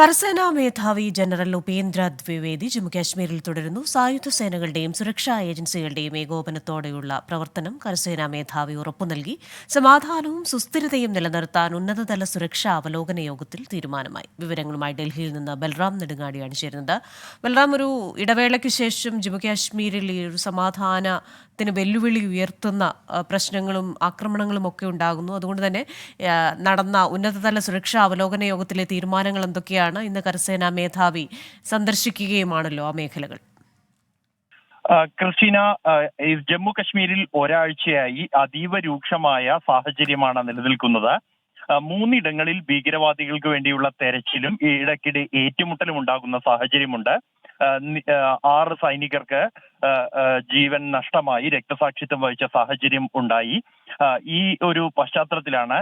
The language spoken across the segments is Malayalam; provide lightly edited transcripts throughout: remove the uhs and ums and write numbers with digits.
കരസേനാ മേധാവി ജനറൽ ഉപേന്ദ്ര ദ്വിവേദി ജമ്മുകാശ്മീരിൽ തുടരുന്നു. സായുധ സേനകളുടെയും സുരക്ഷാ ഏജൻസികളുടെയും ഏകോപനത്തോടെയുള്ള പ്രവർത്തനം കരസേനാ മേധാവി ഉറപ്പു നൽകി. സമാധാനവും സുസ്ഥിരതയും നിലനിർത്താൻ ഉന്നതതല സുരക്ഷാ അവലോകന യോഗത്തിൽ തീരുമാനമായി. വിവരങ്ങളുമായി ഡൽഹിയിൽ നിന്ന് ബൽറാം നെടുങ്ങാടിയാണ് ചേരുന്നത്. ബൽറാം, ഒരു ഇടവേളയ്ക്ക് ശേഷം ജമ്മുകാശ്മീരിൽ ഈ ഒരു സമാധാനത്തിന് വെല്ലുവിളി ഉയർത്തുന്ന പ്രശ്നങ്ങളും ആക്രമണങ്ങളും ഒക്കെ ഉണ്ടാകുന്നു. അതുകൊണ്ട് തന്നെ നടന്ന ഉന്നതതല സുരക്ഷാ അവലോകന യോഗത്തിലെ തീരുമാനങ്ങൾ എന്തൊക്കെയാണ്? ഇന്ന് കരസേനാ മേധാവി സന്ദർശിക്കുകയുമാണല്ലോ ആ മേഖലകൾ. ക്രിസ്റ്റീന, ജമ്മു കശ്മീരിൽ ഒരാഴ്ചയായി അതീവ രൂക്ഷമായ സാഹചര്യമാണ് നിലനിൽക്കുന്നത്. മൂന്നിടങ്ങളിൽ ഭീകരവാദികൾക്ക് വേണ്ടിയുള്ള തെരച്ചിലും ഇടയ്ക്കിടെ ഏറ്റുമുട്ടലും ഉണ്ടാകുന്ന സാഹചര്യമുണ്ട്. 6 സൈനികർക്ക് ജീവൻ നഷ്ടമായി, രക്തസാക്ഷിത്വം വഹിച്ച സാഹചര്യം ഉണ്ടായി. ഈ ഒരു പശ്ചാത്തലത്തിലാണ്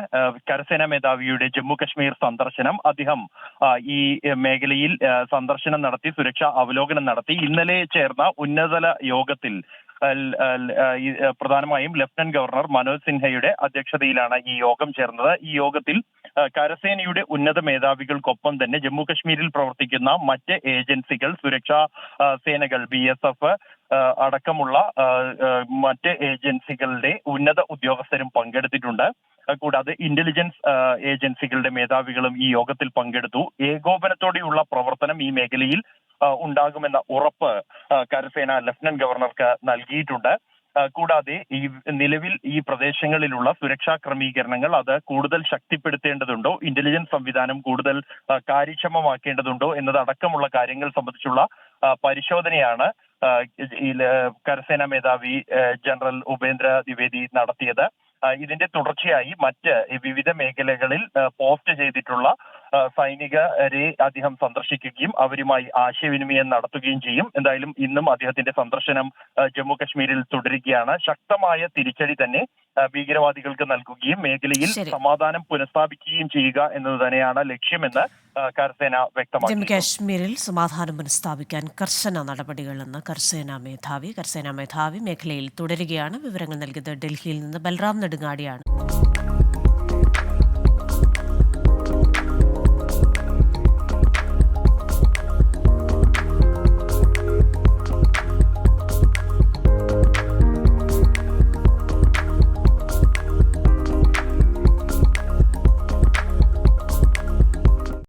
കരസേനാ മേധാവിയുടെ ജമ്മു കശ്മീർ സന്ദർശനം. അദ്ദേഹം ഈ മേഖലയിൽ സന്ദർശനം നടത്തി, സുരക്ഷാ അവലോകനം നടത്തി. ഇന്നലെ ചേർന്ന ഉന്നതതല യോഗത്തിൽ പ്രധാനമായും ലഫ്റ്റനന്റ് ഗവർണർ മനോജ് സിൻഹയുടെ അധ്യക്ഷതയിലാണ് ഈ യോഗം ചേർന്നത്. ഈ യോഗത്തിൽ കരസേനയുടെ ഉന്നത മേധാവികൾക്കൊപ്പം തന്നെ ജമ്മു കശ്മീരിൽ പ്രവർത്തിക്കുന്ന മറ്റ് ഏജൻസികൾ, സുരക്ഷാ സേനകൾ, BSF അടക്കമുള്ള മറ്റ് ഏജൻസികളുടെ ഉന്നത ഉദ്യോഗസ്ഥരും പങ്കെടുത്തിട്ടുണ്ട്. കൂടാതെ ഇന്റലിജൻസ് ഏജൻസികളുടെ മേധാവികളും ഈ യോഗത്തിൽ പങ്കെടുത്തു. ഏകോപനത്തോടെയുള്ള പ്രവർത്തനം ഈ മേഖലയിൽ ഉണ്ടാകുമെന്ന ഉറപ്പ് കരസേന ലഫ്റ്റനന്റ് ഗവർണർക്ക് നൽകിയിട്ടുണ്ട്. കൂടാതെ നിലവിൽ ഈ പ്രദേശങ്ങളിലുള്ള സുരക്ഷാ ക്രമീകരണങ്ങൾ അത് കൂടുതൽ ശക്തിപ്പെടുത്തേണ്ടതുണ്ടോ, ഇന്റലിജൻസ് സംവിധാനം കൂടുതൽ കാര്യക്ഷമമാക്കേണ്ടതുണ്ടോ എന്നതടക്കമുള്ള കാര്യങ്ങൾ സംബന്ധിച്ചുള്ള പരിശോധനയാണ് കരസേനാ മേധാവി ജനറൽ ഉപേന്ദ്ര ദ്വിവേദി നടത്തിയത്. ഇതിന്റെ തുടർച്ചയായി മറ്റ് വിവിധ മേഖലകളിൽ പോസ്റ്റ് ചെയ്തിട്ടുള്ള സൈനികരെ അദ്ദേഹം സന്ദർശിക്കുകയും അവരുമായി ആശയവിനിമയം നടത്തുകയും ചെയ്യും. എന്തായാലും ഇന്നും അദ്ദേഹത്തിന്റെ സന്ദർശനം ജമ്മു കശ്മീരിൽ തുടരുകയാണ്. ശക്തമായ തിരിച്ചടി തന്നെ ഭീകരവാദികൾക്ക് നൽകുകയും മേഖലയിൽ സമാധാനം പുനഃസ്ഥാപിക്കുകയും ചെയ്യുക എന്നത് തന്നെയാണ് ലക്ഷ്യമെന്ന് കരസേന വ്യക്തമാക്കി. ജമ്മു കാശ്മീരിൽ സമാധാനം പുനഃസ്ഥാപിക്കാൻ കർശന നടപടികളെന്ന് കരസേനാ മേധാവി മേഖലയിൽ തുടരുകയാണ്. വിവരങ്ങൾ നൽകിയത് ഡൽഹിയിൽ നിന്ന് ബൽറാം നെടുങ്ങാടിയാണ്.